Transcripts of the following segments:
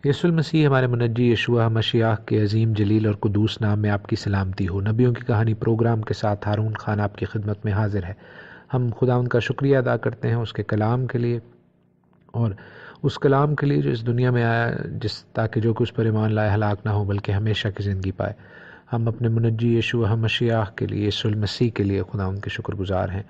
یسوع المسیح ہمارے منجی یشوع مشیاہ کے عظیم جلیل اور قدوس نام میں آپ کی سلامتی ہو۔ نبیوں کی کہانی پروگرام کے ساتھ ہارون خان آپ کی خدمت میں حاضر ہے۔ ہم خداوند کا شکریہ ادا کرتے ہیں اس کے کلام کے لیے، اور اس کلام کے لیے جو اس دنیا میں آیا تاکہ جو کچھ پر ایمان لائے ہلاک نہ ہو بلکہ ہمیشہ کی زندگی پائے۔ ہم اپنے منجی یشوع مشیاہ کے لیے، یسوع المسیح کے لیے خداوند کے شکر گزار ہیں۔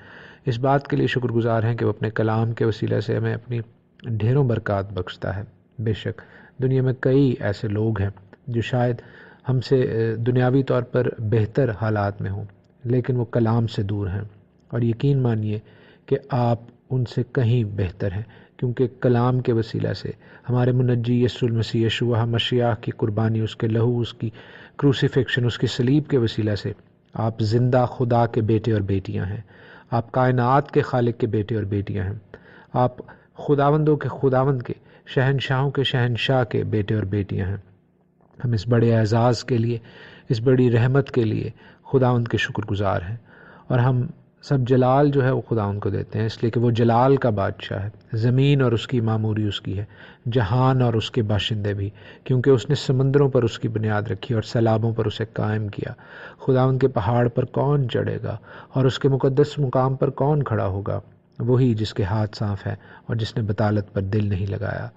اس بات کے لیے شکر گزار ہیں کہ وہ اپنے کلام کے وسیلہ سے ہمیں اپنی ڈھیروں برکات بخشتا ہے۔ بے شک دنیا میں کئی ایسے لوگ ہیں جو شاید ہم سے دنیاوی طور پر بہتر حالات میں ہوں، لیکن وہ کلام سے دور ہیں، اور یقین مانیے کہ آپ ان سے کہیں بہتر ہیں، کیونکہ کلام کے وسیلہ سے ہمارے منجی یسوع المسیح یشوع مشیاہ کی قربانی، اس کے لہو، اس کی کروسیفکشن، اس کی صلیب کے وسیلہ سے آپ زندہ خدا کے بیٹے اور بیٹیاں ہیں۔ آپ کائنات کے خالق کے بیٹے اور بیٹیاں ہیں۔ آپ خداوندوں کے خداوند کے، شہنشاہوں کے شہنشاہ کے بیٹے اور بیٹیاں ہیں۔ ہم اس بڑے اعزاز کے لیے، اس بڑی رحمت کے لیے خداوند کے شکر گزار ہیں، اور ہم سب جلال جو ہے وہ خداوند کو دیتے ہیں، اس لیے کہ وہ جلال کا بادشاہ ہے۔ زمین اور اس کی معموری اس کی ہے، جہان اور اس کے باشندے بھی، کیونکہ اس نے سمندروں پر اس کی بنیاد رکھی اور سیلابوں پر اسے قائم کیا۔ خداوند کے پہاڑ پر کون چڑھے گا، اور اس کے مقدس مقام پر کون کھڑا ہوگا؟ وہی جس کے ہاتھ صاف ہے اور جس نے بطالت پر دل نہیں لگایا،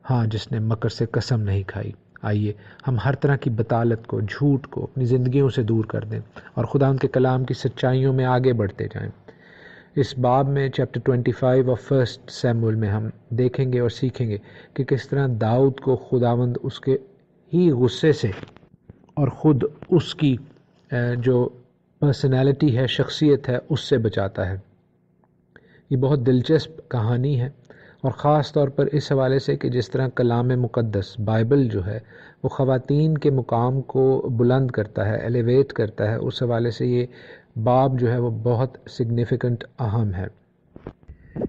ہاں جس نے مکر سے قسم نہیں کھائی۔ آئیے ہم ہر طرح کی بطالت کو، جھوٹ کو اپنی زندگیوں سے دور کر دیں اور خدا ان کے کلام کی سچائیوں میں آگے بڑھتے جائیں۔ اس باب میں چیپٹر 25 آف فرسٹ سیموئل میں ہم دیکھیں گے اور سیکھیں گے کہ کس طرح داؤد کو خداوند اس کے ہی غصے سے اور خود اس کی جو پرسنالٹی ہے، شخصیت ہے، اس سے بچاتا ہے۔ یہ بہت دلچسپ کہانی ہے، اور خاص طور پر اس حوالے سے کہ جس طرح کلام مقدس بائبل جو ہے وہ خواتین کے مقام کو بلند کرتا ہے، ایلیویٹ کرتا ہے، اس حوالے سے یہ باب جو ہے وہ بہت سگنیفیکنٹ، اہم ہے۔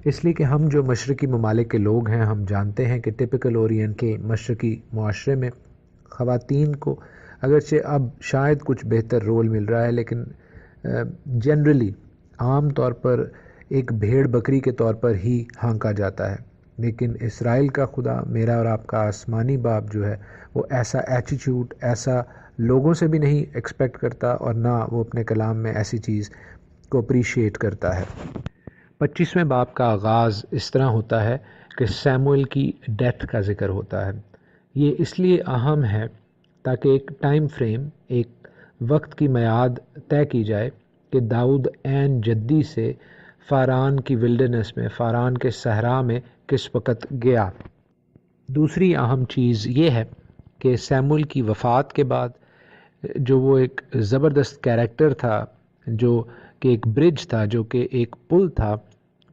اس لیے کہ ہم جو مشرقی ممالک کے لوگ ہیں، ہم جانتے ہیں کہ ٹپیکل اورینٹ کے مشرقی معاشرے میں خواتین کو اگرچہ اب شاید کچھ بہتر رول مل رہا ہے، لیکن جنرلی عام طور پر ایک بھیڑ بکری کے طور پر ہی ہانکا جاتا ہے۔ لیکن اسرائیل کا خدا، میرا اور آپ کا آسمانی باپ جو ہے وہ ایسا ایٹیٹیوڈ، ایسا لوگوں سے بھی نہیں ایکسپیکٹ کرتا، اور نہ وہ اپنے کلام میں ایسی چیز کو اپریشیٹ کرتا ہے۔ 25ویں باب کا آغاز اس طرح ہوتا ہے کہ سیموئل کی ڈیتھ کا ذکر ہوتا ہے۔ یہ اس لیے اہم ہے تاکہ ایک ٹائم فریم، ایک وقت کی میعاد طے کی جائے کہ داؤد عین جدی سے فاران کی ولڈرنس میں، فاران کے صحرا میں کس وقت گیا۔ دوسری اہم چیز یہ ہے کہ سیموئل کی وفات کے بعد جو وہ ایک زبردست کیریکٹر تھا، جو کہ ایک برج تھا، جو کہ ایک پل تھا،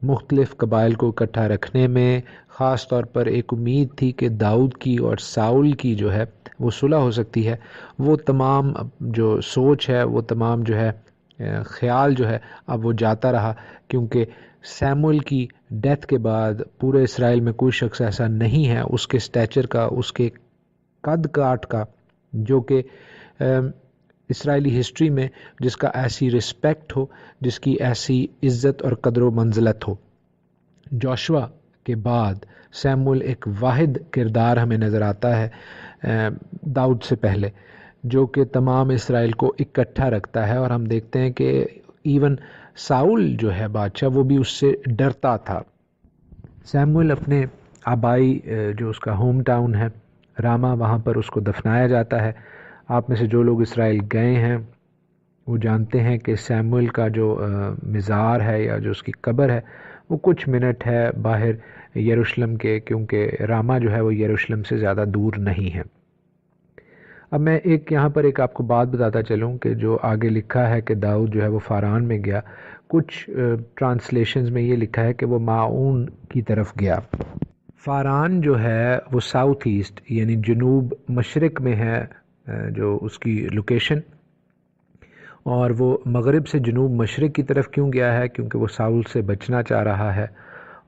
مختلف قبائل کو اکٹھا رکھنے میں، خاص طور پر ایک امید تھی کہ داؤد کی اور ساؤل کی جو ہے وہ صلح ہو سکتی ہے۔ وہ تمام جو سوچ ہے، وہ تمام جو ہے خیال جو ہے اب وہ جاتا رہا، کیونکہ سیموئل کی ڈیتھ کے بعد پورے اسرائیل میں کوئی شخص ایسا نہیں ہے اس کے سٹیچر کا، اس کے قد کاٹ کا، جو کہ اسرائیلی ہسٹری میں جس کا ایسی رسپیکٹ ہو، جس کی ایسی عزت اور قدر و منزلت ہو۔ جوشوا کے بعد سیموئل ایک واحد کردار ہمیں نظر آتا ہے داؤد سے پہلے، جو کہ تمام اسرائیل کو اکٹھا رکھتا ہے، اور ہم دیکھتے ہیں کہ ایون ساؤل جو ہے بادشاہ، وہ بھی اس سے ڈرتا تھا۔ سیموئل اپنے آبائی جو اس کا ہوم ٹاؤن ہے راما، وہاں پر اس کو دفنایا جاتا ہے۔ آپ میں سے جو لوگ اسرائیل گئے ہیں وہ جانتے ہیں کہ سیموئل کا جو مزار ہے یا جو اس کی قبر ہے وہ کچھ منٹ ہے باہر یروشلم کے، کیونکہ راما جو ہے وہ یروشلم سے زیادہ دور نہیں ہے۔ اب میں یہاں پر آپ کو بات بتاتا چلوں کہ جو آگے لکھا ہے کہ داؤد جو ہے وہ فاران میں گیا، کچھ ٹرانسلیشنز میں یہ لکھا ہے کہ وہ ماعون کی طرف گیا۔ فاران جو ہے وہ ساؤتھ ایسٹ یعنی جنوب مشرق میں ہے جو اس کی لوکیشن، اور وہ مغرب سے جنوب مشرق کی طرف کیوں گیا ہے؟ کیونکہ وہ ساؤل سے بچنا چاہ رہا ہے۔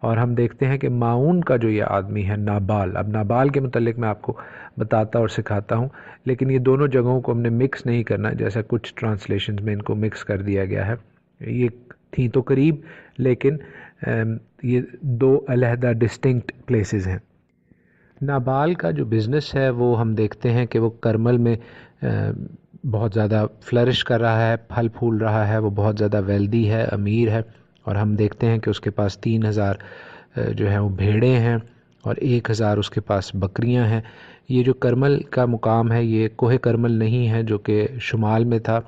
اور ہم دیکھتے ہیں کہ ماعون کا جو یہ آدمی ہے نابال، اب نابال کے متعلق میں آپ کو بتاتا اور سکھاتا ہوں، لیکن یہ دونوں جگہوں کو ہم نے مکس نہیں کرنا، جیسا کچھ ٹرانسلیشنز میں ان کو مکس کر دیا گیا ہے۔ یہ تھیں تو قریب، لیکن یہ دو علیحدہ ڈسٹنکٹ پلیسز ہیں۔ نابال کا جو بزنس ہے وہ ہم دیکھتے ہیں کہ وہ کرمل میں بہت زیادہ فلرش کر رہا ہے، پھل پھول رہا ہے، وہ بہت زیادہ ویلدی ہے، امیر ہے، اور ہم دیکھتے ہیں کہ اس کے پاس 3,000 جو ہے وہ بھیڑیں ہیں اور 1,000 اس کے پاس بکریاں ہیں۔ یہ جو کرمل کا مقام ہے یہ کوہ کرمل نہیں ہے جو کہ شمال میں تھا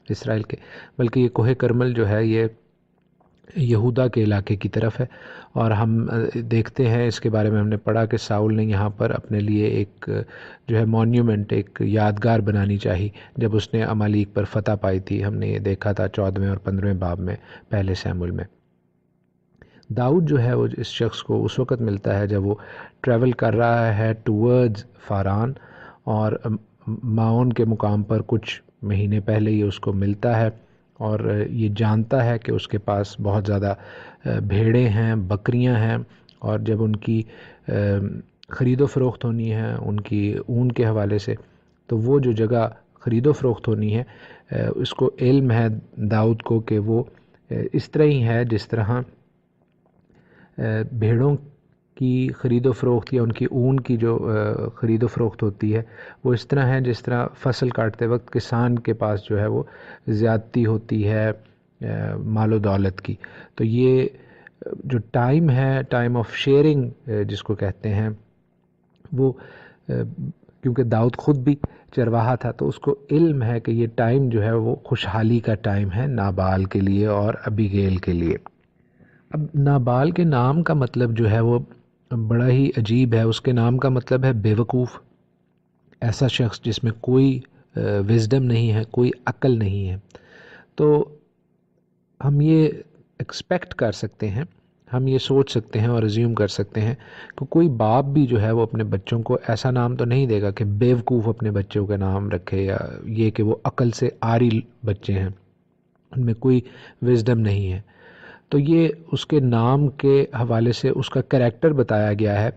اسرائیل کے، بلکہ یہ کوہ کرمل جو ہے یہ یہودا کے علاقے کی طرف ہے، اور ہم دیکھتے ہیں اس کے بارے میں ہم نے پڑھا کہ ساؤل نے یہاں پر اپنے لیے ایک جو ہے مونیومنٹ، ایک یادگار بنانی چاہی جب اس نے عمالیق پر فتح پائی تھی۔ ہم نے یہ دیکھا تھا 14ویں اور 15ویں باب میں پہلے سیموئیل میں۔ داؤد جو ہے وہ اس شخص کو اس وقت ملتا ہے جب وہ ٹریول کر رہا ہے ٹورڈز فاران، اور معاون کے مقام پر کچھ مہینے پہلے یہ اس کو ملتا ہے، اور یہ جانتا ہے کہ اس کے پاس بہت زیادہ بھیڑیں ہیں، بکریاں ہیں، اور جب ان کی خرید و فروخت ہونی ہے ان کی اون کے حوالے سے، تو وہ جو جگہ خرید و فروخت ہونی ہے اس کو علم ہے داؤد کو کہ وہ اس طرح ہی ہے جس طرح بھیڑوں کی خرید و فروخت یا ان کی اون کی جو خرید و فروخت ہوتی ہے وہ اس طرح ہے جس طرح فصل کاٹتے وقت کسان کے پاس جو ہے وہ زیادتی ہوتی ہے مال و دولت کی۔ تو یہ جو ٹائم ہے، ٹائم آف شیئرنگ جس کو کہتے ہیں، وہ کیونکہ داؤد خود بھی چرواہا تھا تو اس کو علم ہے کہ یہ ٹائم جو ہے وہ خوشحالی کا ٹائم ہے نابال کے لیے اور ابیگیل کے لیے۔ اب نابال کے نام کا مطلب جو ہے وہ بڑا ہی عجیب ہے۔ اس کے نام کا مطلب ہے بے وقوف، ایسا شخص جس میں کوئی وزڈم نہیں ہے، کوئی عقل نہیں ہے۔ تو ہم یہ ایکسپیکٹ کر سکتے ہیں، ہم یہ سوچ سکتے ہیں اور ازیوم کر سکتے ہیں کہ کوئی باپ بھی جو ہے وہ اپنے بچوں کو ایسا نام تو نہیں دے گا کہ بے وقوف اپنے بچوں کا نام رکھے، یا یہ کہ وہ عقل سے عاری بچے ہیں، ان میں کوئی وزڈم نہیں ہے۔ تو یہ اس کے نام کے حوالے سے اس کا کریکٹر بتایا گیا ہے۔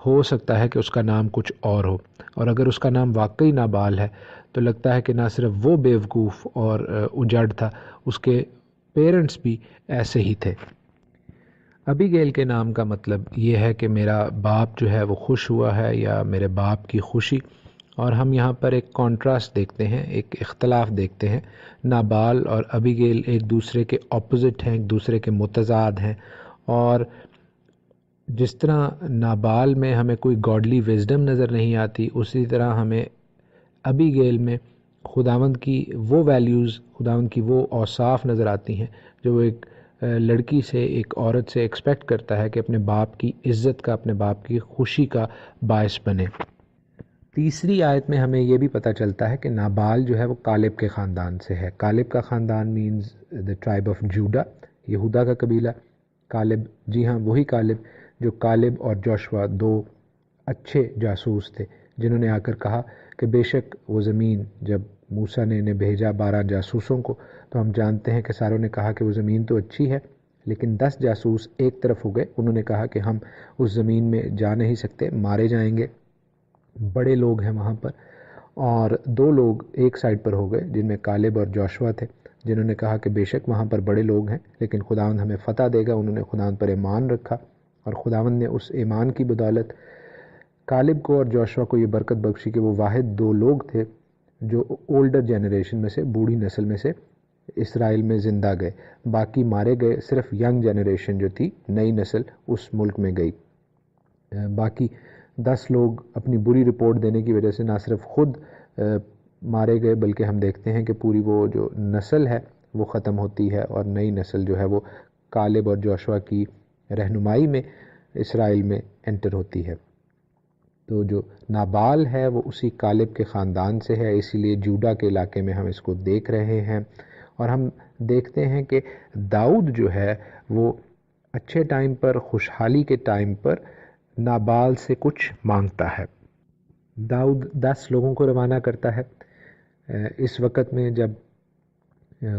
ہو سکتا ہے کہ اس کا نام کچھ اور ہو، اور اگر اس کا نام واقعی نابال ہے تو لگتا ہے کہ نہ صرف وہ بیوقوف اور اجڑ تھا، اس کے پیرنٹس بھی ایسے ہی تھے۔ ابیگیل کے نام کا مطلب یہ ہے کہ میرا باپ جو ہے وہ خوش ہوا ہے، یا میرے باپ کی خوشی، اور ہم یہاں پر ایک کانٹراسٹ دیکھتے ہیں، ایک اختلاف دیکھتے ہیں۔ نابال اور ابیگیل ایک دوسرے کے اپوزٹ ہیں، ایک دوسرے کے متضاد ہیں، اور جس طرح نابال میں ہمیں کوئی گاڈلی وزڈم نظر نہیں آتی، اسی طرح ہمیں ابیگیل میں خداوند کی وہ ویلیوز، خداوند کی وہ اوصاف نظر آتی ہیں جو وہ ایک لڑکی سے، ایک عورت سے ایکسپیکٹ کرتا ہے کہ اپنے باپ کی عزت کا، اپنے باپ کی خوشی کا باعث بنے۔ تیسری آیت میں ہمیں یہ بھی پتہ چلتا ہے کہ نابال جو ہے وہ کالب کے خاندان سے ہے۔ کالب کا خاندان مینز the tribe of جوڈا، یہودا کا قبیلہ۔ کالب، جی ہاں وہی کالب جو کالب اور جوشوا دو اچھے جاسوس تھے، جنہوں نے آ کر کہا کہ بے شک وہ زمین، جب موسیٰ نے انہیں بھیجا 12 جاسوسوں کو، تو ہم جانتے ہیں کہ ساروں نے کہا کہ وہ زمین تو اچھی ہے، لیکن 10 جاسوس ایک طرف ہو گئے، انہوں نے کہا کہ ہم اس زمین میں جا نہیں سکتے، مارے جائیں گے، بڑے لوگ ہیں وہاں پر۔ اور 2 لوگ ایک سائڈ پر ہو گئے جن میں کالب اور جوشوا تھے، جنہوں نے کہا کہ بے شک وہاں پر بڑے لوگ ہیں لیکن خداوند ہمیں فتح دے گا۔ انہوں نے خداوند پر ایمان رکھا، اور خداوند نے اس ایمان کی بدولت کالب کو اور جوشوا کو یہ برکت بخشی کہ وہ واحد 2 لوگ تھے جو اولڈر جنریشن میں سے، بوڑھی نسل میں سے اسرائیل میں زندہ گئے، باقی مارے گئے۔ صرف ینگ جنریشن جو تھی، نئی نسل، اس ملک میں گئی۔ باقی 10 لوگ اپنی بری رپورٹ دینے کی وجہ سے نہ صرف خود مارے گئے، بلکہ ہم دیکھتے ہیں کہ پوری وہ جو نسل ہے وہ ختم ہوتی ہے، اور نئی نسل جو ہے وہ کالب اور جوشوا کی رہنمائی میں اسرائیل میں انٹر ہوتی ہے۔ تو جو نابال ہے وہ اسی کالب کے خاندان سے ہے، اسی لیے جوڈا کے علاقے میں ہم اس کو دیکھ رہے ہیں۔ اور ہم دیکھتے ہیں کہ داؤد جو ہے وہ اچھے ٹائم پر، خوشحالی کے ٹائم پر نابال سے کچھ مانگتا ہے۔ داؤد 10 لوگوں کو روانہ کرتا ہے اس وقت میں جب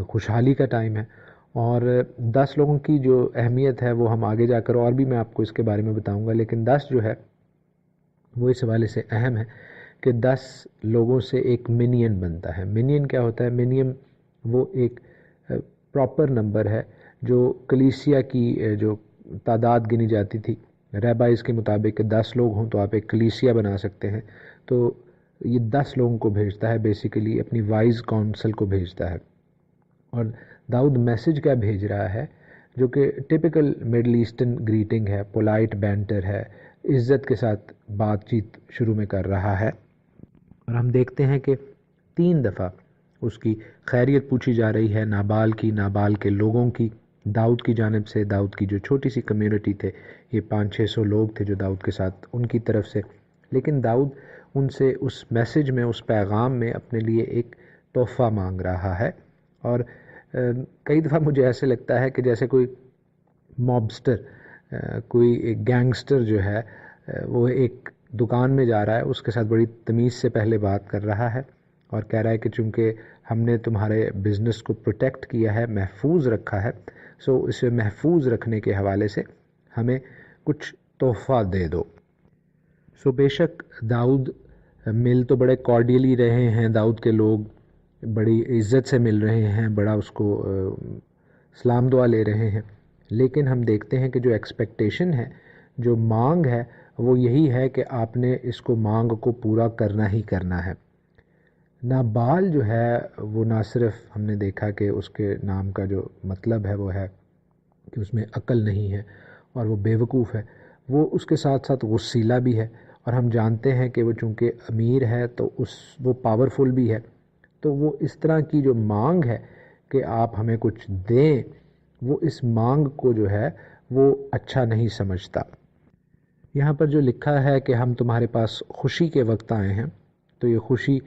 خوشحالی کا ٹائم ہے، اور 10 لوگوں کی جو اہمیت ہے وہ ہم آگے جا کر اور بھی میں آپ کو اس کے بارے میں بتاؤں گا، لیکن 10 جو ہے وہ اس حوالے سے اہم ہے کہ 10 لوگوں سے ایک منین بنتا ہے۔ منین کیا ہوتا ہے؟ منین وہ ایک پراپر نمبر ہے جو کلیسیا کی جو تعداد گنی جاتی تھی ریبائز کے مطابق کہ 10 لوگ ہوں تو آپ ایک کلیسیا بنا سکتے ہیں، تو یہ 10 لوگوں کو بھیجتا ہے، بیسیکلی اپنی وائز کونسل کو بھیجتا ہے۔ اور داؤد میسج کیا بھیج رہا ہے، جو کہ ٹپیکل مڈل ایسٹرن گریٹنگ ہے، پولائٹ بینٹر ہے، عزت کے ساتھ بات چیت شروع میں کر رہا ہے۔ اور ہم دیکھتے ہیں کہ 3 دفعہ اس کی خیریت پوچھی جا رہی ہے، نابال کی، نابال کے لوگوں کی، داؤد کی جانب سے، داؤد کی جو چھوٹی سی کمیونٹی تھے، یہ 500-600 لوگ تھے جو داؤد کے ساتھ، ان کی طرف سے۔ لیکن داؤد ان سے اس میسج میں، اس پیغام میں اپنے لیے ایک تحفہ مانگ رہا ہے۔ اور کئی دفعہ مجھے ایسے لگتا ہے کہ جیسے کوئی مابسٹر، کوئی ایک گینگسٹر جو ہے، وہ ایک دکان میں جا رہا ہے، اس کے ساتھ بڑی تمیز سے پہلے بات کر رہا ہے اور کہہ رہا ہے کہ چونکہ ہم نے تمہارے بزنس کو پروٹیکٹ کیا ہے، محفوظ رکھا ہے، سو اسے محفوظ رکھنے کے حوالے سے ہمیں کچھ تحفہ دے دو۔ سو بے شک داؤد مل تو بڑے کارڈیلی رہے ہیں، داؤد کے لوگ بڑی عزت سے مل رہے ہیں، بڑا اس کو سلام دعا لے رہے ہیں، لیکن ہم دیکھتے ہیں کہ جو ایکسپیکٹیشن ہے، جو مانگ ہے، وہ یہی ہے کہ آپ نے اس کو مانگ کو پورا کرنا ہی کرنا ہے۔ نابال جو ہے وہ نہ صرف ہم نے دیکھا کہ اس کے نام کا جو مطلب ہے وہ ہے کہ اس میں عقل نہیں ہے اور وہ بیوقوف ہے، وہ اس کے ساتھ ساتھ غصیلا بھی ہے، اور ہم جانتے ہیں کہ وہ چونکہ امیر ہے تو وہ پاورفل بھی ہے، تو وہ اس طرح کی جو مانگ ہے کہ آپ ہمیں کچھ دیں، وہ اس مانگ کو جو ہے وہ اچھا نہیں سمجھتا۔ یہاں پر جو لکھا ہے کہ ہم تمہارے پاس خوشی کے وقت آئے ہیں، تو یہ خوشی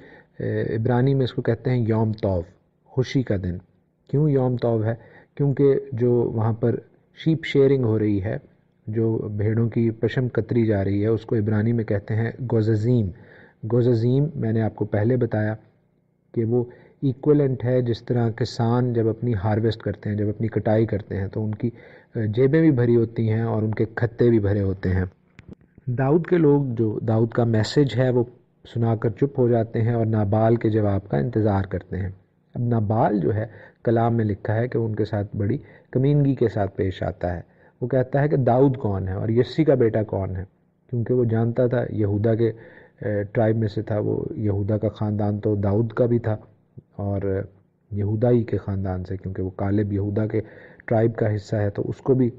عبرانی میں اس کو کہتے ہیں یوم طوف، خوشی کا دن۔ کیوں یوم طوف ہے؟ کیونکہ جو وہاں پر شیپ شیئرنگ ہو رہی ہے، جو بھیڑوں کی پشم کتری جا رہی ہے، اس کو عبرانی میں کہتے ہیں گوزازیم۔ گوزازیم میں نے آپ کو پہلے بتایا کہ وہ ایکولنٹ ہے، جس طرح کسان جب اپنی ہارویسٹ کرتے ہیں، جب اپنی کٹائی کرتے ہیں، تو ان کی جیبیں بھی بھری ہوتی ہیں اور ان کے کھتے بھی بھرے ہوتے ہیں۔ داؤد کے لوگ جو داؤد کا میسج ہے وہ سنا کر چپ ہو جاتے ہیں اور نابال کے جواب کا انتظار کرتے ہیں۔ اب نابال جو ہے، کلام میں لکھا ہے کہ وہ ان کے ساتھ بڑی کمینگی کے ساتھ پیش آتا ہے۔ وہ کہتا ہے کہ داؤد کون ہے اور یسی کا بیٹا کون ہے، کیونکہ وہ جانتا تھا یہودا کے ٹرائب میں سے تھا، وہ یہودا کا خاندان تو داؤد کا بھی تھا، اور یہودا ہی کے خاندان سے، کیونکہ وہ کالب یہودا کے ٹرائب کا حصہ ہے، تو اس کو بھی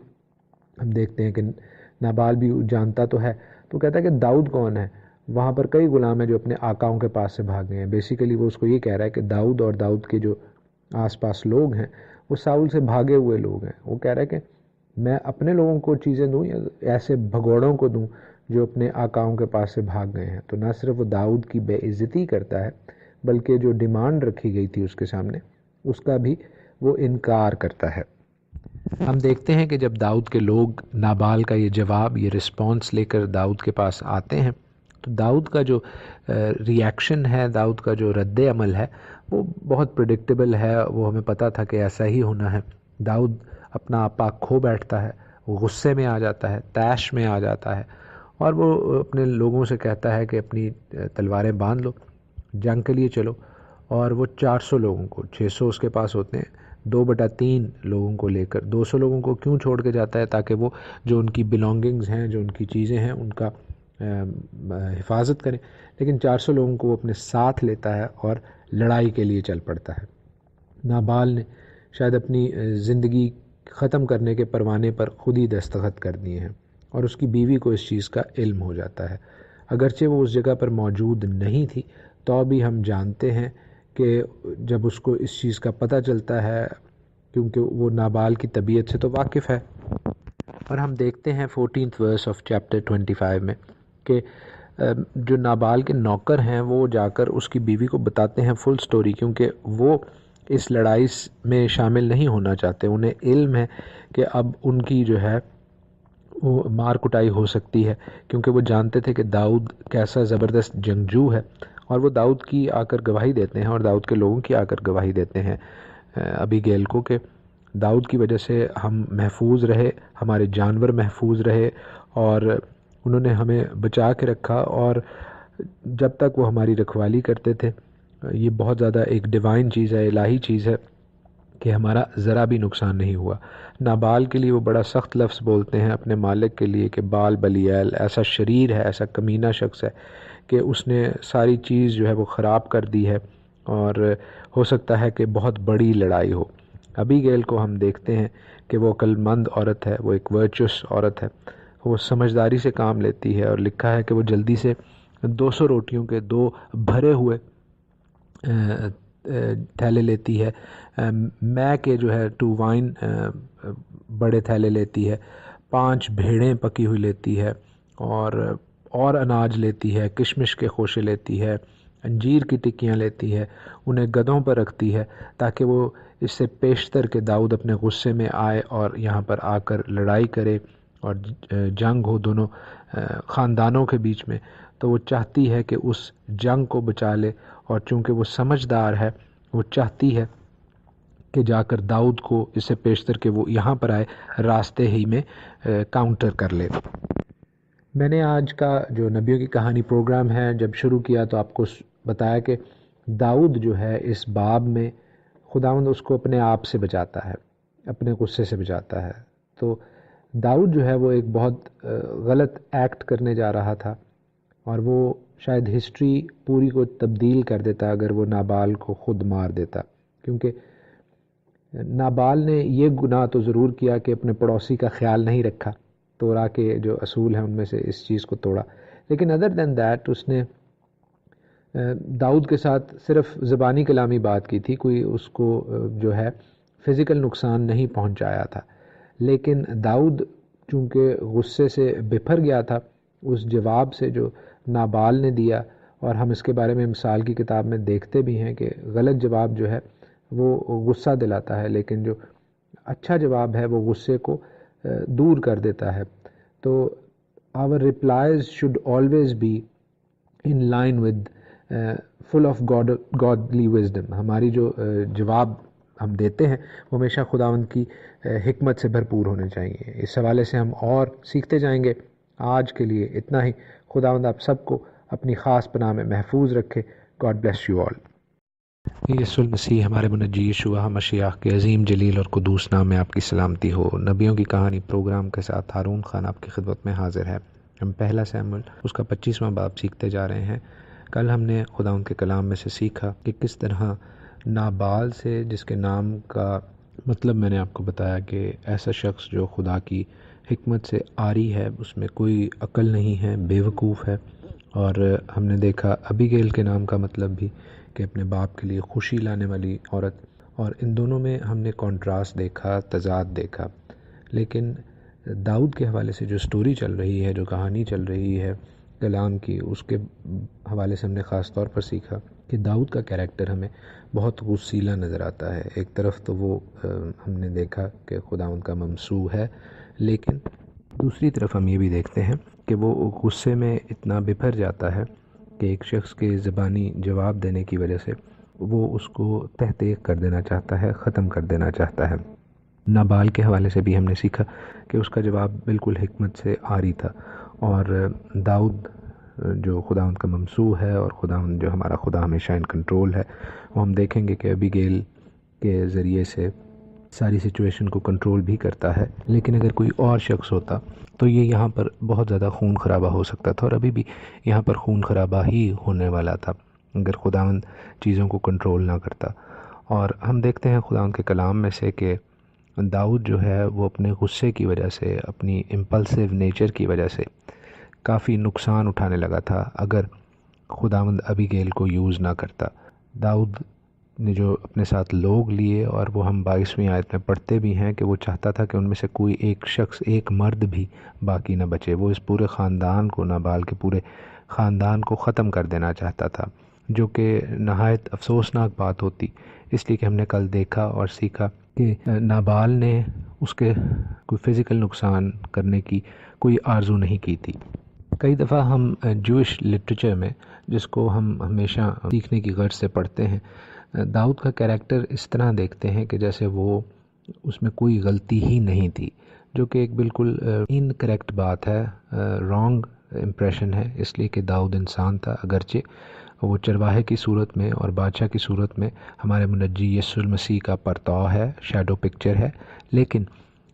ہم دیکھتے ہیں کہ نابال بھی جانتا تو ہے۔ تو کہتا ہے کہ داؤد کون ہے؟ وہاں پر کئی غلام ہیں جو اپنے آقاؤں کے پاس سے بھاگ گئے ہیں۔ بیسیکلی وہ اس کو یہ کہہ رہا ہے کہ داؤد اور داؤد کے جو آس پاس لوگ ہیں وہ ساؤل سے بھاگے ہوئے لوگ ہیں۔ وہ کہہ رہا ہے کہ میں اپنے لوگوں کو چیزیں دوں یا ایسے بھگوڑوں کو دوں جو اپنے آقاؤں کے پاس سے بھاگ گئے ہیں؟ تو نہ صرف وہ داؤد کی بے عزتی کرتا ہے، بلکہ جو ڈیمانڈ رکھی گئی تھی اس کے سامنے، اس کا بھی وہ انکار کرتا ہے۔ ہم دیکھتے ہیں کہ جب داؤد کے لوگ نابال کا یہ جواب، یہ رسپانس لے کر داؤد کے پاس آتے ہیں، تو داؤد کا جو ریاکشن ہے، داؤد کا جو رد عمل ہے، وہ بہت پریڈکٹیبل ہے۔ وہ ہمیں پتہ تھا کہ ایسا ہی ہونا ہے۔ داؤد اپنا آپا کھو بیٹھتا ہے، وہ غصے میں آ جاتا ہے، طیش میں آ جاتا ہے، اور وہ اپنے لوگوں سے کہتا ہے کہ اپنی تلواریں باندھ لو، جنگ کے لیے چلو۔ اور وہ 400 لوگوں کو، 600 اس کے پاس ہوتے ہیں، 2/3 لوگوں کو لے کر 200 لوگوں کو کیوں چھوڑ کے جاتا ہے؟ تاکہ وہ جو ان کی بلانگنگز ہیں، جو ان کی چیزیں ہیں، ان کا حفاظت کریں۔ لیکن 400 لوگوں کو وہ اپنے ساتھ لیتا ہے اور لڑائی کے لیے چل پڑتا ہے۔ نابال نے شاید اپنی زندگی ختم کرنے کے پروانے پر خود ہی دستخط کر دیے ہیں، اور اس کی بیوی کو اس چیز کا علم ہو جاتا ہے۔ اگرچہ وہ اس جگہ پر موجود نہیں تھی، تو بھی ہم جانتے ہیں کہ جب اس کو اس چیز کا پتہ چلتا ہے، کیونکہ وہ نابال کی طبیعت سے تو واقف ہے، اور ہم دیکھتے ہیں 14th verse of chapter 25 میں کہ جو نابال کے نوکر ہیں وہ جا کر اس کی بیوی کو بتاتے ہیں فل سٹوری، کیونکہ وہ اس لڑائی میں شامل نہیں ہونا چاہتے۔ انہیں علم ہے کہ اب ان کی جو ہے وہ مار کٹائی ہو سکتی ہے، کیونکہ وہ جانتے تھے کہ داؤد کیسا زبردست جنگجو ہے، اور وہ داؤد کی آ کر گواہی دیتے ہیں، اور داؤد کے لوگوں کی آ کر گواہی دیتے ہیں ابی گیل کو کہ داؤد کی وجہ سے ہم محفوظ رہے، ہمارے جانور محفوظ رہے، اور انہوں نے ہمیں بچا کے رکھا، اور جب تک وہ ہماری رکھوالی کرتے تھے۔ یہ بہت زیادہ ایک ڈیوائن چیز ہے، الہی چیز ہے کہ ہمارا ذرا بھی نقصان نہیں ہوا۔ نابال کے لیے وہ بڑا سخت لفظ بولتے ہیں اپنے مالک کے لیے کہ بال بلیال، ایسا شریر ہے، ایسا کمینہ شخص ہے کہ اس نے ساری چیز جو ہے وہ خراب کر دی ہے، اور ہو سکتا ہے کہ بہت بڑی لڑائی ہو۔ ابی گیل کو ہم دیکھتے ہیں کہ وہ عقل مند عورت ہے، وہ ایک ورچوس عورت ہے، وہ سمجھداری سے کام لیتی ہے، اور لکھا ہے کہ وہ جلدی سے 200 روٹیوں کے 2 بھرے ہوئے تھیلے لیتی ہے، میں کے جو ہے 2 وائن بڑے تھیلے لیتی ہے، 5 بھیڑیں پکی ہوئی لیتی ہے، اور اناج لیتی ہے، کشمش کے خوشے لیتی ہے، انجیر کی ٹکیاں لیتی ہے، انہیں گدھوں پر رکھتی ہے تاکہ وہ اس سے پیشتر کہ داؤد اپنے غصے میں آئے اور یہاں پر آ کر لڑائی کرے اور جنگ ہو دونوں خاندانوں کے بیچ میں، تو وہ چاہتی ہے کہ اس جنگ کو بچا لے، اور چونکہ وہ سمجھدار ہے وہ چاہتی ہے کہ جا کر داؤد کو اس سے پیشتر کہ وہ یہاں پر آئے راستے ہی میں کاؤنٹر کر لے۔ میں نے آج کا جو نبیوں کی کہانی پروگرام ہے جب شروع کیا تو آپ کو بتایا کہ داؤد جو ہے اس باب میں خداوند اس کو اپنے آپ سے بچاتا ہے، اپنے غصے سے بچاتا ہے۔ تو داؤد جو ہے وہ ایک بہت غلط ایکٹ کرنے جا رہا تھا، اور وہ شاید ہسٹری پوری کو تبدیل کر دیتا اگر وہ نابال کو خود مار دیتا، کیونکہ نابال نے یہ گناہ تو ضرور کیا کہ اپنے پڑوسی کا خیال نہیں رکھا، تورا کے جو اصول ہیں ان میں سے اس چیز کو توڑا، لیکن ادر دین دیٹ اس نے داؤد کے ساتھ صرف زبانی کلامی بات کی تھی، کوئی اس کو جو ہے فزیکل نقصان نہیں پہنچایا تھا، لیکن داؤد چونکہ غصے سے بپھر گیا تھا اس جواب سے جو نابال نے دیا، اور ہم اس کے بارے میں مثال کی کتاب میں دیکھتے بھی ہیں کہ غلط جواب جو ہے وہ غصہ دلاتا ہے، لیکن جو اچھا جواب ہے وہ غصے کو دور کر دیتا ہے۔ تو our replies should always be in line with full of godly wisdom۔ ہماری جو جواب ہم دیتے ہیں وہ ہمیشہ خداوند کی حکمت سے بھرپور ہونے چاہیے۔ اس حوالے سے ہم اور سیکھتے جائیں گے۔ آج کے لیے اتنا ہی۔ خداوند آپ سب کو اپنی خاص پناہ میں محفوظ رکھے۔ God bless you all۔ یسوع المسیح ہمارے منجی یشوع مشیح کے عظیم جلیل اور قدوس نام میں آپ کی سلامتی ہو۔ نبیوں کی کہانی پروگرام کے ساتھ ہارون خان آپ کی خدمت میں حاضر ہے۔ ہم پہلا سیموئیل اس کا 25واں باب سیکھتے جا رہے ہیں۔ کل ہم نے خدا ان کے کلام میں سے سیکھا کہ کس طرح نابال سے، جس کے نام کا مطلب میں نے آپ کو بتایا کہ ایسا شخص جو خدا کی حکمت سے عاری ہے، اس میں کوئی عقل نہیں ہے، بے وقوف ہے، اور ہم نے دیکھا ابی گیل کے نام کا مطلب بھی کہ اپنے باپ کے لیے خوشی لانے والی عورت، اور ان دونوں میں ہم نے کنٹراسٹ دیکھا، تضاد دیکھا۔ لیکن داؤد کے حوالے سے جو سٹوری چل رہی ہے، جو کہانی چل رہی ہے کلام کی، اس کے حوالے سے ہم نے خاص طور پر سیکھا کہ داؤد کا کیریکٹر ہمیں بہت غصیلا نظر آتا ہے۔ ایک طرف تو وہ ہم نے دیکھا کہ خدا ان کا ممسوح ہے، لیکن دوسری طرف ہم یہ بھی دیکھتے ہیں کہ وہ غصے میں اتنا بپھر جاتا ہے کہ ایک شخص کے زبانی جواب دینے کی وجہ سے وہ اس کو تحقیق کر دینا چاہتا ہے، ختم کر دینا چاہتا ہے۔ نابال کے حوالے سے بھی ہم نے سیکھا کہ اس کا جواب بالکل حکمت سے عاری تھا، اور داؤد جو خداوند کا ممسوح ہے اور خداوند جو ہمارا خدا ہمیشہ ان کنٹرول ہے، وہ ہم دیکھیں گے کہ ابی گیل کے ذریعے سے ساری سچویشن کو کنٹرول بھی کرتا ہے۔ لیکن اگر کوئی اور شخص ہوتا تو یہ یہاں پر بہت زیادہ خون خرابہ ہو سکتا تھا، اور ابھی بھی یہاں پر خون خرابہ ہی ہونے والا تھا اگر خداوند چیزوں کو کنٹرول نہ کرتا۔ اور ہم دیکھتے ہیں خداوند کے کلام میں سے کہ داؤد جو ہے وہ اپنے غصے کی وجہ سے، اپنی امپلسیو نیچر کی وجہ سے کافی نقصان اٹھانے لگا تھا اگر خداوند ابی گیل کو یوز نہ کرتا۔ داؤد نے جو اپنے ساتھ لوگ لیے، اور وہ ہم 22ویں آیت میں پڑھتے بھی ہیں کہ وہ چاہتا تھا کہ ان میں سے کوئی ایک شخص، ایک مرد بھی باقی نہ بچے۔ وہ اس پورے خاندان کو، نابال کے پورے خاندان کو ختم کر دینا چاہتا تھا، جو کہ نہایت افسوسناک بات ہوتی، اس لیے کہ ہم نے کل دیکھا اور سیکھا کہ نابال نے اس کے کوئی فزیکل نقصان کرنے کی کوئی آرزو نہیں کی تھی۔ کئی دفعہ ہم جوئش لٹریچر میں، جس کو ہم ہمیشہ سیکھنے کی غرض سے پڑھتے ہیں، داؤد کا کیریکٹر اس طرح دیکھتے ہیں کہ جیسے وہ اس میں کوئی غلطی ہی نہیں تھی، جو کہ ایک بالکل انکریکٹ بات ہے، رانگ امپریشن ہے، اس لیے کہ داؤد انسان تھا، اگرچہ وہ چرواہے کی صورت میں اور بادشاہ کی صورت میں ہمارے منجی یسوع المسیح کا پرتاؤ ہے، شیڈو پکچر ہے، لیکن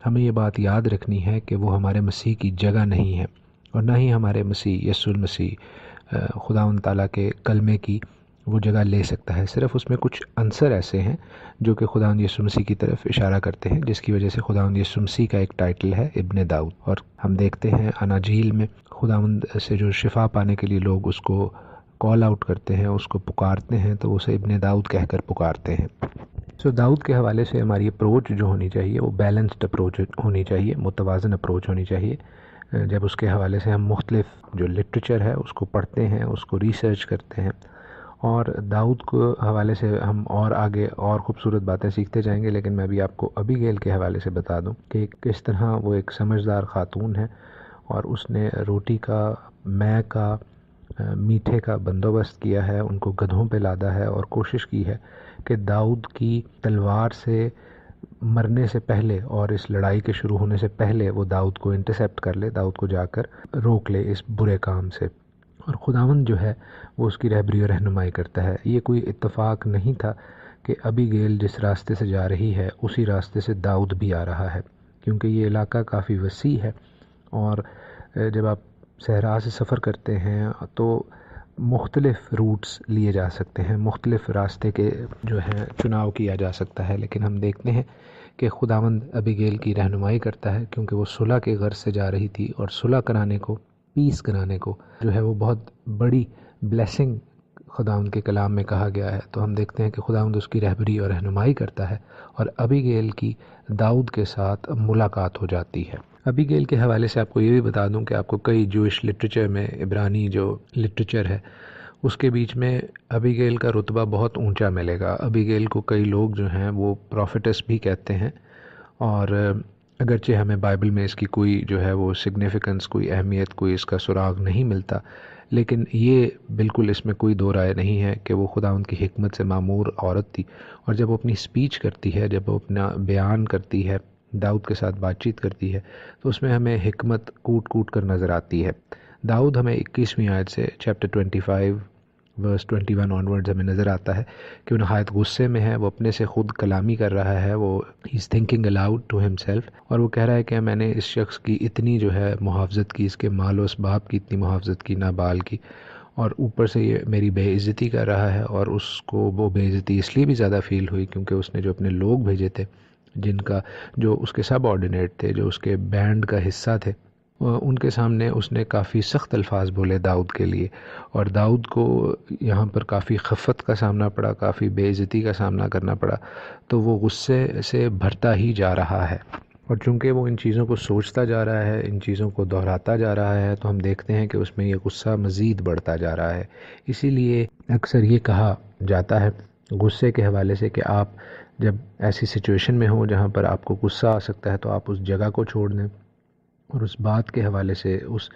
ہمیں یہ بات یاد رکھنی ہے کہ وہ ہمارے مسیح کی جگہ نہیں ہے، اور نہ ہی ہمارے مسیح یسوع المسیح خداوند تعالیٰ کے کلمے کی وہ جگہ لے سکتا ہے۔ صرف اس میں کچھ عنصر ایسے ہیں جو کہ خداوند یسوع مسیح کی طرف اشارہ کرتے ہیں، جس کی وجہ سے خداوند یسوع مسیح کا ایک ٹائٹل ہے ابن داؤد، اور ہم دیکھتے ہیں اناجیل میں خداوند سے جو شفا پانے کے لیے لوگ اس کو کال آؤٹ کرتے ہیں، اس کو پکارتے ہیں، تو اسے ابن داؤد کہہ کر پکارتے ہیں۔ داؤد کے حوالے سے ہماری اپروچ جو ہونی چاہیے وہ بیلنسڈ اپروچ ہونی چاہیے، متوازن اپروچ ہونی چاہیے۔ جب اس کے حوالے سے ہم مختلف جو لٹریچر ہے اس کو پڑھتے ہیں، اس کو ریسرچ کرتے ہیں، اور داؤد کو حوالے سے ہم اور آگے اور خوبصورت باتیں سیکھتے جائیں گے، لیکن میں بھی آپ کو ابیگیل کے حوالے سے بتا دوں کہ کس طرح وہ ایک سمجھدار خاتون ہے، اور اس نے روٹی کا، مے کا، میٹھے کا بندوبست کیا ہے، ان کو گدھوں پہ لادا ہے، اور کوشش کی ہے کہ داؤد کی تلوار سے مرنے سے پہلے اور اس لڑائی کے شروع ہونے سے پہلے وہ داؤد کو انٹرسیپٹ کر لے، داؤد کو جا کر روک لے اس برے کام سے، اور خداوند جو ہے وہ اس کی رہبری و رہنمائی کرتا ہے۔ یہ کوئی اتفاق نہیں تھا کہ ابیگیل جس راستے سے جا رہی ہے اسی راستے سے داؤد بھی آ رہا ہے، کیونکہ یہ علاقہ کافی وسیع ہے، اور جب آپ صحرا سے سفر کرتے ہیں تو مختلف روٹس لیے جا سکتے ہیں، مختلف راستے کے جو ہیں چناؤ کیا جا سکتا ہے، لیکن ہم دیکھتے ہیں کہ خداوند ابیگیل کی رہنمائی کرتا ہے، کیونکہ وہ صلح کے غرض سے جا رہی تھی، اور صلح کرانے کو، پیس کرانے کو جو ہے وہ بہت بڑی بلیسنگ خداوند کے کلام میں کہا گیا ہے۔ تو ہم دیکھتے ہیں کہ خداوند اس کی رہبری اور رہنمائی کرتا ہے، اور ابیگیل کی داؤد کے ساتھ ملاقات ہو جاتی ہے۔ ابیگیل کے حوالے سے آپ کو یہ بھی بتا دوں کہ آپ کو کئی جوئش لٹریچر میں، عبرانی جو لٹریچر ہے اس کے بیچ میں ابیگیل کا رتبہ بہت اونچا ملے گا۔ ابیگیل کو کئی لوگ جو ہیں وہ پروفیٹس بھی کہتے ہیں، اور اگرچہ ہمیں بائبل میں اس کی کوئی جو ہے وہ سگنیفیکنس، کوئی اہمیت، کوئی اس کا سراغ نہیں ملتا، لیکن یہ بالکل اس میں کوئی دو رائے نہیں ہے کہ وہ خداوند کی حکمت سے معمور عورت تھی، اور جب وہ اپنی سپیچ کرتی ہے، جب وہ اپنا بیان کرتی ہے، داؤد کے ساتھ بات چیت کرتی ہے، تو اس میں ہمیں حکمت کوٹ کوٹ کر نظر آتی ہے۔ داؤد ہمیں 21ویں آیت سے چیپٹر 25 ورس 21 آنورڈز ہمیں نظر آتا ہے کہ وہ نہایت غصے میں ہے، وہ اپنے سے خود کلامی کر رہا ہے، وہ he's thinking aloud to himself، اور وہ کہہ رہا ہے کہ میں نے اس شخص کی اتنی جو ہے محافظت کی، اس کے مال و اسباب کی اتنی محافظت کی، نابال کی، اور اوپر سے یہ میری بے عزتی کر رہا ہے، اور اس کو وہ بے عزتی اس لیے بھی زیادہ فیل ہوئی کیونکہ اس نے جو اپنے لوگ بھیجے تھے، جن کا جو اس کے سب آرڈینیٹ تھے، جو اس کے بینڈ کا حصہ تھے، ان کے سامنے اس نے کافی سخت الفاظ بولے داؤد کے لیے، اور داؤد کو یہاں پر کافی خفت کا سامنا پڑا، کافی بے عزتی کا سامنا کرنا پڑا، تو وہ غصے سے بھرتا ہی جا رہا ہے، اور چونکہ وہ ان چیزوں کو سوچتا جا رہا ہے، ان چیزوں کو دہراتا جا رہا ہے، تو ہم دیکھتے ہیں کہ اس میں یہ غصہ مزید بڑھتا جا رہا ہے۔ اسی لیے اکثر یہ کہا جاتا ہے غصے کے حوالے سے کہ آپ جب ایسی سچویشن میں ہوں جہاں پر آپ کو غصہ آ سکتا ہے تو آپ اس جگہ کو چھوڑ دیں، اور اس بات کے حوالے سے، اس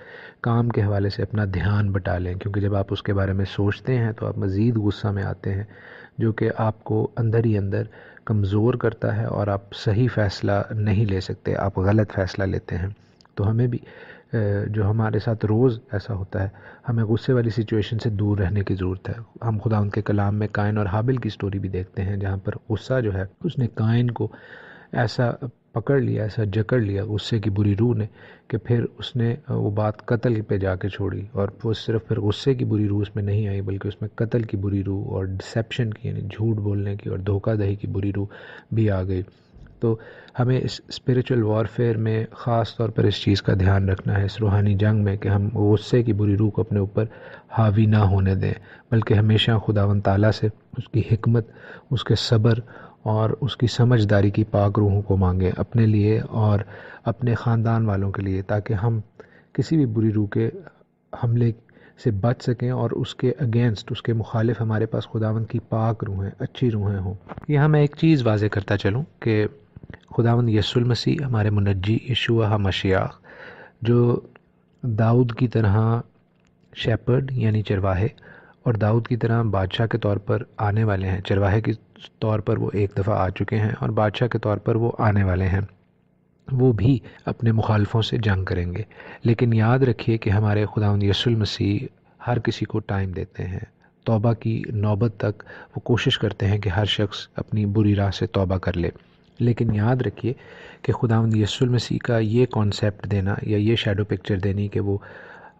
کام کے حوالے سے اپنا دھیان بٹا لیں، کیونکہ جب آپ اس کے بارے میں سوچتے ہیں تو آپ مزید غصہ میں آتے ہیں، جو کہ آپ کو اندر ہی اندر کمزور کرتا ہے، اور آپ صحیح فیصلہ نہیں لے سکتے، آپ غلط فیصلہ لیتے ہیں۔ تو ہمیں بھی جو ہمارے ساتھ روز ایسا ہوتا ہے، ہمیں غصے والی سچویشن سے دور رہنے کی ضرورت ہے۔ ہم خدا ان کے کلام میں قائن اور حابل کی سٹوری بھی دیکھتے ہیں، جہاں پر غصہ جو ہے اس نے قائن کو ایسا پکڑ لیا، ایسا جکڑ لیا غصے کی بری روح نے، کہ پھر اس نے وہ بات قتل پہ جا کے چھوڑی، اور وہ صرف پھر غصے کی بری روح اس میں نہیں آئی، بلکہ اس میں قتل کی بری روح اور ڈسیپشن کی، یعنی جھوٹ بولنے کی اور دھوکہ دہی کی بری روح بھی آ گئی۔ تو ہمیں اس اسپریچول وارفیئر میں خاص طور پر اس چیز کا دھیان رکھنا ہے، اس روحانی جنگ میں، کہ ہم غصے کی بری روح کو اپنے اوپر حاوی نہ ہونے دیں، بلکہ ہمیشہ خداوند تعالیٰ سے اس کی حکمت، اس کے صبر اور اس کی سمجھداری کی پاک روحوں کو مانگیں اپنے لیے اور اپنے خاندان والوں کے لیے، تاکہ ہم کسی بھی بری روح کے حملے سے بچ سکیں، اور اس کے اگینسٹ، اس کے مخالف ہمارے پاس خداوند کی پاک روحیں، اچھی روحیں ہوں۔ یہاں میں ایک چیز واضح کرتا چلوں کہ خداوند یسوع المسیح، ہمارے منجی یشوع ہمشیاہ، جو داؤد کی طرح شیپرڈ یعنی چرواہے، اور داؤد کی طرح بادشاہ کے طور پر آنے والے ہیں، چرواہے کے طور پر وہ ایک دفعہ آ چکے ہیں، اور بادشاہ کے طور پر وہ آنے والے ہیں، وہ بھی اپنے مخالفوں سے جنگ کریں گے۔ لیکن یاد رکھیے کہ ہمارے خداوند یسوع المسیح ہر کسی کو ٹائم دیتے ہیں، توبہ کی نوبت تک وہ کوشش کرتے ہیں کہ ہر شخص اپنی بری راہ سے توبہ کر لے، لیکن یاد رکھیے کہ خداوند یسوع المسیح کا یہ کانسیپٹ دینا یا یہ شیڈو پکچر دینی کہ وہ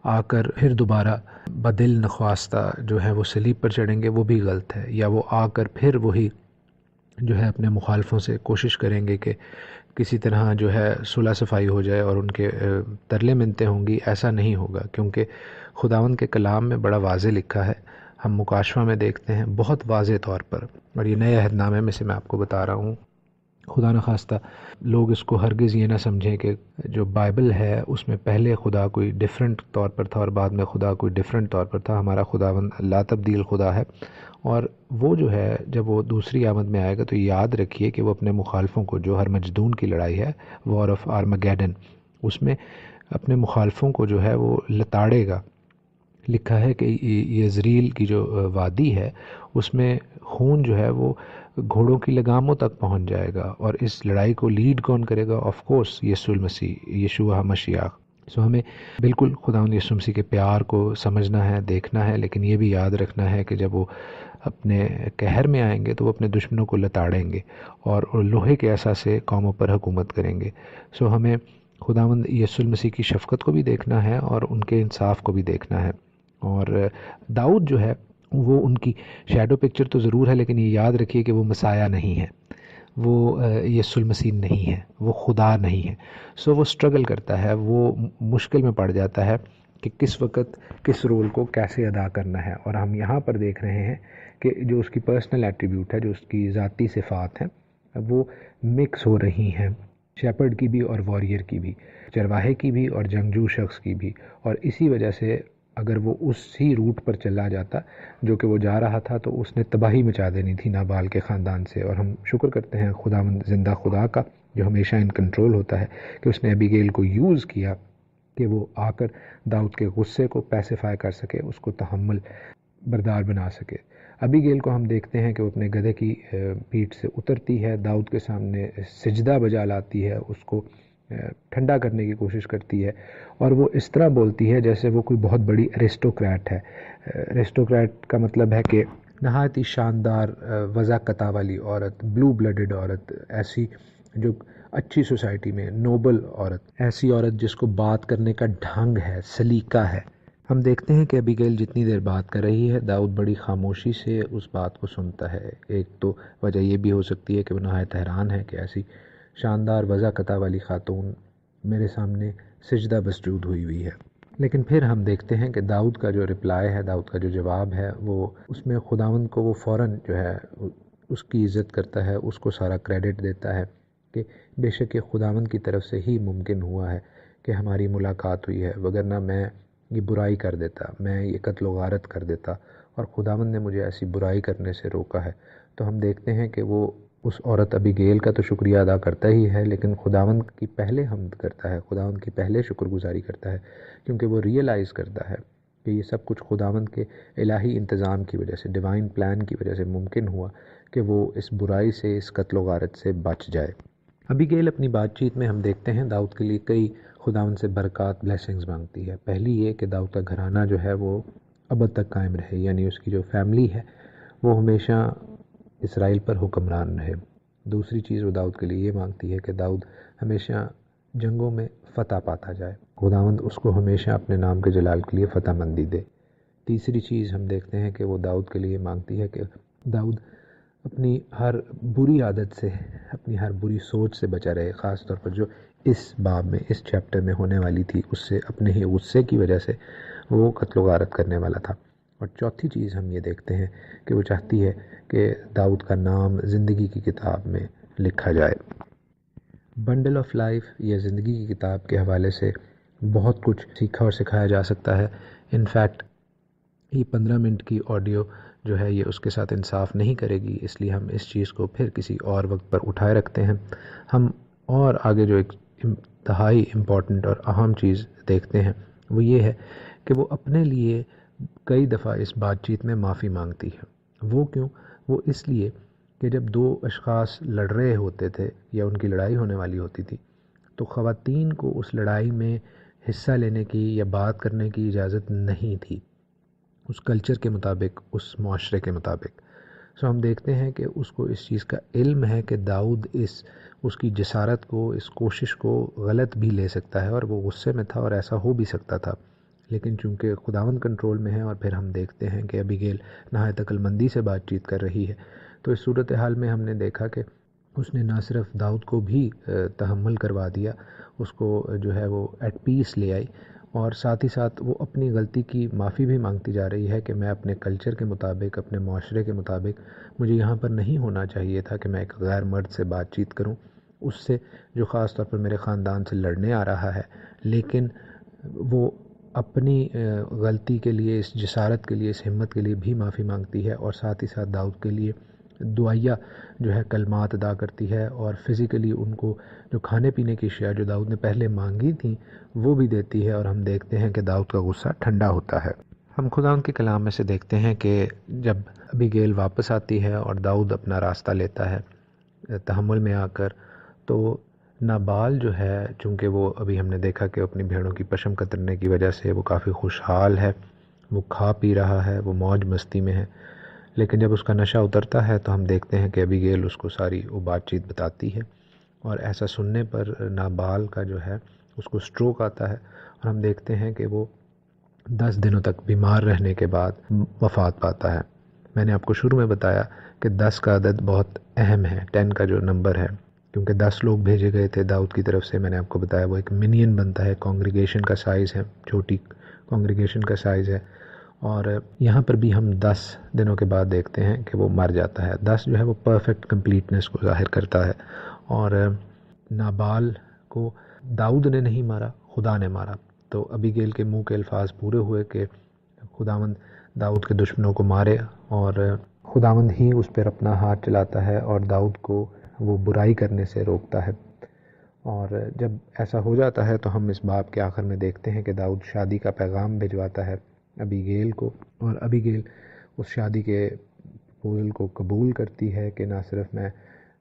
آ کر پھر دوبارہ بدل نخواستہ جو ہے وہ صلیب پر چڑھیں گے، وہ بھی غلط ہے، یا وہ آ کر پھر وہی جو ہے اپنے مخالفوں سے کوشش کریں گے کہ کسی طرح جو ہے صلح صفائی ہو جائے اور ان کے ترلے منتیں ہوں گی. ایسا نہیں ہوگا، کیونکہ خداوند کے کلام میں بڑا واضح لکھا ہے. ہم مکاشفہ میں دیکھتے ہیں بہت واضح طور پر، اور یہ نئے عہد نامے میں سے میں آپ کو بتا رہا ہوں. خدا نخواستہ لوگ اس کو ہرگز یہ نہ سمجھیں کہ جو بائبل ہے اس میں پہلے خدا کوئی ڈیفرنٹ طور پر تھا اور بعد میں خدا کوئی ڈیفرنٹ طور پر تھا. ہمارا خداوند لا تبدیل خدا ہے، اور وہ جو ہے جب وہ دوسری آمد میں آئے گا تو یاد رکھیے کہ وہ اپنے مخالفوں کو، جو ہر مجدون کی لڑائی ہے، وار آف آرمگیڈن، اس میں اپنے مخالفوں کو جو ہے وہ لتاڑے گا. لکھا ہے کہ یزریل کی جو وادی ہے اس میں خون جو ہے وہ گھوڑوں کی لگاموں تک پہنچ جائے گا، اور اس لڑائی کو لیڈ کون کرے گا؟ آف کورس یسوع المسیح، یشوع مشیاہ. سو ہمیں بالکل خداوند یسوع مسیح کے پیار کو سمجھنا ہے، دیکھنا ہے، لیکن یہ بھی یاد رکھنا ہے کہ جب وہ اپنے قہر میں آئیں گے تو وہ اپنے دشمنوں کو لتاڑیں گے اور لوہے کے عصا سے قوموں پر حکومت کریں گے. سو ہمیں خداوند یسوع المسیح کی شفقت کو بھی دیکھنا ہے اور ان کے انصاف کو بھی دیکھنا ہے. اور داؤد جو ہے وہ ان کی شیڈو پکچر تو ضرور ہے، لیکن یہ یاد رکھیے کہ وہ مسایہ نہیں ہے، وہ یسوع المسیح نہیں ہے، وہ خدا نہیں ہے. سو وہ سٹرگل کرتا ہے، وہ مشکل میں پڑ جاتا ہے کہ کس وقت کس رول کو کیسے ادا کرنا ہے. اور ہم یہاں پر دیکھ رہے ہیں کہ جو اس کی پرسنل ایٹریبیوٹ ہے، جو اس کی ذاتی صفات ہیں، وہ مکس ہو رہی ہیں، شیپرڈ کی بھی اور واریر کی بھی، چرواہے کی بھی اور جنگجو شخص کی بھی. اور اسی وجہ سے اگر وہ اسی روٹ پر چلا جاتا جو کہ وہ جا رہا تھا تو اس نے تباہی مچا دینی تھی نابال کے خاندان سے. اور ہم شکر کرتے ہیں خداوند زندہ خدا کا جو ہمیشہ ان کنٹرول ہوتا ہے کہ اس نے ابیگیل کو یوز کیا کہ وہ آ کر داؤد کے غصے کو پیسیفائی کر سکے، اس کو تحمل بردار بنا سکے. ابیگیل کو ہم دیکھتے ہیں کہ وہ اپنے گدھے کی پیٹھ سے اترتی ہے، داؤد کے سامنے سجدہ بجا لاتی ہے، اس کو ٹھنڈا کرنے کی کوشش کرتی ہے، اور وہ اس طرح بولتی ہے جیسے وہ کوئی بہت بڑی ایرسٹوکریٹ ہے. ایرسٹوکریٹ کا مطلب ہے کہ نہایت ہی شاندار وضاقتہ والی عورت، بلو بلڈڈ عورت، ایسی جو اچھی سوسائٹی میں نوبل عورت، ایسی عورت جس کو بات کرنے کا ڈھنگ ہے، سلیقہ ہے. ہم دیکھتے ہیں کہ ابیگیل جتنی دیر بات کر رہی ہے، داؤد بڑی خاموشی سے اس بات کو سنتا ہے. ایک تو وجہ یہ بھی ہو سکتی ہے کہ وہ نہایت حیران ہے کہ ایسی شاندار وضاقتہ والی خاتون میرے سامنے سجدہ بسجود ہوئی ہے. لیکن پھر ہم دیکھتے ہیں کہ داؤد کا جو رپلائی ہے، داؤد کا جو جواب ہے، وہ اس میں خداوند کو وہ فوراً جو ہے اس کی عزت کرتا ہے، اس کو سارا کریڈٹ دیتا ہے کہ بے شک یہ خداوند کی طرف سے ہی ممکن ہوا ہے کہ ہماری ملاقات ہوئی ہے، وگرنہ میں یہ برائی کر دیتا، میں یہ قتل و غارت کر دیتا، اور خداوند نے مجھے ایسی برائی کرنے سے روکا ہے. تو ہم دیکھتے ہیں کہ وہ اس عورت ابیگیل کا تو شکریہ ادا کرتا ہی ہے، لیکن خداوند کی پہلے حمد کرتا ہے، خداوند کی پہلے شکر گزاری کرتا ہے، کیونکہ وہ ریئلائز کرتا ہے کہ یہ سب کچھ خداوند کے الہی انتظام کی وجہ سے، ڈیوائن پلان کی وجہ سے ممکن ہوا کہ وہ اس برائی سے، اس قتل و غارت سے بچ جائے. ابیگیل اپنی بات چیت میں ہم دیکھتے ہیں داؤد کے لیے کئی خداوند سے برکات، بلیسنگز مانگتی ہے. پہلی یہ کہ داؤد کا گھرانہ جو ہے وہ ابد تک قائم رہے، یعنی اس کی جو فیملی ہے وہ ہمیشہ اسرائیل پر حکمران رہے. دوسری چیز وہ داؤد کے لیے یہ مانگتی ہے کہ داؤد ہمیشہ جنگوں میں فتح پاتا جائے، خداوند اس کو ہمیشہ اپنے نام کے جلال کے لیے فتح مندی دے. تیسری چیز ہم دیکھتے ہیں کہ وہ داؤد کے لیے مانگتی ہے کہ داؤد اپنی ہر بری عادت سے، اپنی ہر بری سوچ سے بچا رہے، خاص طور پر جو اس باب میں، اس چیپٹر میں ہونے والی تھی، اس سے اپنے ہی غصے کی وجہ سے وہ قتل و غارت کرنے والا تھا. اور چوتھی چیز ہم یہ دیکھتے ہیں کہ وہ چاہتی ہے کہ داؤد کا نام زندگی کی کتاب میں لکھا جائے. بنڈل آف لائف یا زندگی کی کتاب کے حوالے سے بہت کچھ سیکھا اور سکھایا جا سکتا ہے. انفیکٹ یہ 15 منٹ کی آڈیو جو ہے یہ اس کے ساتھ انصاف نہیں کرے گی، اس لیے ہم اس چیز کو پھر کسی اور وقت پر اٹھائے رکھتے ہیں. ہم اور آگے جو ایک انتہائی امپورٹنٹ اور اہم چیز دیکھتے ہیں وہ یہ ہے کہ وہ اپنے لیے کئی دفعہ اس بات چیت میں معافی مانگتی ہے. وہ کیوں؟ وہ اس لیے کہ جب دو اشخاص لڑ رہے ہوتے تھے یا ان کی لڑائی ہونے والی ہوتی تھی تو خواتین کو اس لڑائی میں حصہ لینے کی یا بات کرنے کی اجازت نہیں تھی. اس کلچر کے مطابق، اس معاشرے کے مطابق۔ سو ہم دیکھتے ہیں کہ اس کو اس چیز کا علم ہے کہ داؤد اس کی جسارت کو، اس کوشش کو غلط بھی لے سکتا ہے، اور وہ غصے میں تھا اور ایسا ہو بھی سکتا تھا، لیکن چونکہ خداوند کنٹرول میں ہے، اور پھر ہم دیکھتے ہیں کہ ابیگیل نہایت عقل مندی سے بات چیت کر رہی ہے، تو اس صورتحال میں ہم نے دیکھا کہ اس نے نہ صرف داؤد کو بھی تحمل کروا دیا، اس کو جو ہے وہ ایٹ پیس لے آئی، اور ساتھ ہی ساتھ وہ اپنی غلطی کی معافی بھی مانگتی جا رہی ہے کہ میں اپنے کلچر کے مطابق، اپنے معاشرے کے مطابق مجھے یہاں پر نہیں ہونا چاہیے تھا کہ میں ایک غیر مرد سے بات چیت کروں، اس سے جو خاص طور پر میرے خاندان سے لڑنے آ رہا ہے، لیکن وہ اپنی غلطی کے لیے، اس جسارت کے لیے، اس ہمت کے لیے بھی معافی مانگتی ہے، اور ساتھ ہی ساتھ داؤد کے لیے دعائیہ جو ہے کلمات ادا کرتی ہے، اور فزیکلی ان کو جو کھانے پینے کی اشیاء جو داؤد نے پہلے مانگی تھیں وہ بھی دیتی ہے، اور ہم دیکھتے ہیں کہ داؤد کا غصہ ٹھنڈا ہوتا ہے۔ ہم خدا ان کے کلام میں سے دیکھتے ہیں کہ جب ابیگیل واپس آتی ہے اور داؤد اپنا راستہ لیتا ہے تحمل میں آ کر، تو نابال جو ہے، چونکہ وہ ابھی ہم نے دیکھا کہ اپنی بھیڑوں کی پشم کترنے کی وجہ سے وہ کافی خوشحال ہے، وہ کھا پی رہا ہے، وہ موج مستی میں ہے، لیکن جب اس کا نشہ اترتا ہے تو ہم دیکھتے ہیں کہ ابیگیل اس کو ساری وہ بات چیت بتاتی ہے، اور ایسا سننے پر نابال کا جو ہے اس کو سٹروک آتا ہے، اور ہم دیکھتے ہیں کہ وہ 10 دنوں تک بیمار رہنے کے بعد وفات پاتا ہے۔ میں نے آپ کو شروع میں بتایا کہ 10 کا عدد بہت اہم ہے، 10 کا جو نمبر ہے، کیونکہ 10 لوگ بھیجے گئے تھے داؤد کی طرف سے۔ میں نے آپ کو بتایا وہ ایک منین بنتا ہے، کانگریگیشن کا سائز ہے، چھوٹی کانگریگیشن کا سائز ہے، اور یہاں پر بھی ہم 10 دنوں کے بعد دیکھتے ہیں کہ وہ مر جاتا ہے۔ 10 جو ہے وہ پرفیکٹ کمپلیٹنس کو ظاہر کرتا ہے، اور نابال کو داؤد نے نہیں مارا، خدا نے مارا۔ تو ابیگیل کے منہ کے الفاظ پورے ہوئے کہ خداوند داؤد کے دشمنوں کو مارے، اور خداوند ہی اس پر اپنا ہاتھ چلاتا ہے اور داؤد کو وہ برائی کرنے سے روکتا ہے۔ اور جب ایسا ہو جاتا ہے تو ہم اس باب کے آخر میں دیکھتے ہیں کہ داؤد شادی کا پیغام بھجواتا ہے ابیگیل کو، اور ابیگیل اس شادی کے پروپوزل کو قبول کرتی ہے کہ نہ صرف میں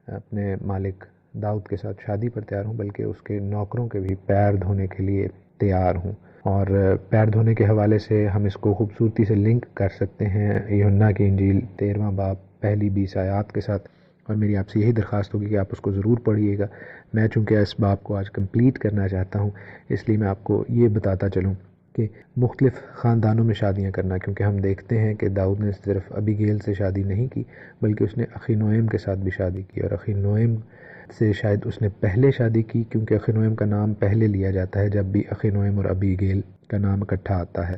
اپنے مالک داؤد کے ساتھ شادی پر تیار ہوں، بلکہ اس کے نوکروں کے بھی پیر دھونے کے لیے تیار ہوں۔ اور پیر دھونے کے حوالے سے ہم اس کو خوبصورتی سے لنک کر سکتے ہیں یوحنا کی انجیل 13واں باب پہلی 20 آیات کے ساتھ، اور میری آپ سے یہی درخواست ہوگی کہ آپ اس کو ضرور پڑھیے گا۔ میں چونکہ اس باب کو آج کمپلیٹ کرنا چاہتا ہوں، اس لیے میں آپ کو یہ بتاتا چلوں کہ مختلف خاندانوں میں شادیاں کرنا، کیونکہ ہم دیکھتے ہیں کہ داؤد نے صرف ابیگیل سے شادی نہیں کی، بلکہ اس نے اخینوئم کے ساتھ بھی شادی کی، اور اخینوئم سے شاید اس نے پہلے شادی کی، کیونکہ اخینوئم کا نام پہلے لیا جاتا ہے جب بھی اخینوئم اور ابیگیل کا نام اکٹھا آتا ہے،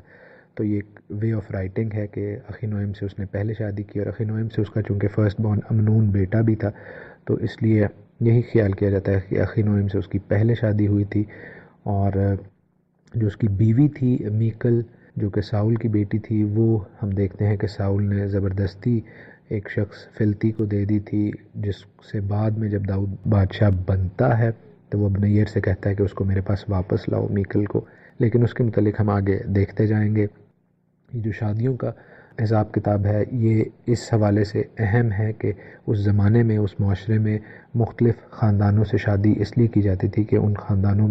تو یہ ایک وے آف رائٹنگ ہے کہ اخینوئم سے اس نے پہلے شادی کی، اور اخینوئم سے اس کا چونکہ فرسٹ بورن امنون بیٹا بھی تھا، تو اس لیے یہی خیال کیا جاتا ہے کہ اخینوئم سے اس کی پہلے شادی ہوئی تھی، اور جو اس کی بیوی تھی میکل جو کہ ساؤل کی بیٹی تھی، وہ ہم دیکھتے ہیں کہ ساؤل نے زبردستی ایک شخص فلتی کو دے دی تھی، جس سے بعد میں جب داؤد بادشاہ بنتا ہے تو وہ ابنیر سے کہتا ہے کہ اس کو میرے پاس واپس لاؤ میکل کو، لیکن اس کے متعلق ہم آگے دیکھتے جائیں گے۔ یہ جو شادیوں کا حساب کتاب ہے یہ اس حوالے سے اہم ہے کہ اس زمانے میں، اس معاشرے میں مختلف خاندانوں سے شادی اس لیے کی جاتی تھی کہ ان خاندانوں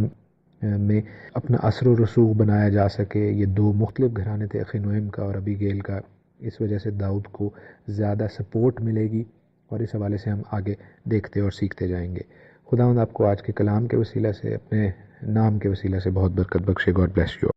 میں اپنا اثر و رسوخ بنایا جا سکے۔ یہ دو مختلف گھرانے تھے، اخینوئم کا اور ابیگیل کا، اس وجہ سے داؤد کو زیادہ سپورٹ ملے گی، اور اس حوالے سے ہم آگے دیکھتے اور سیکھتے جائیں گے۔ خداوند آپ کو آج کے کلام کے وسیلہ سے، اپنے نام کے وسیلہ سے بہت برکت بخشے۔ God bless you.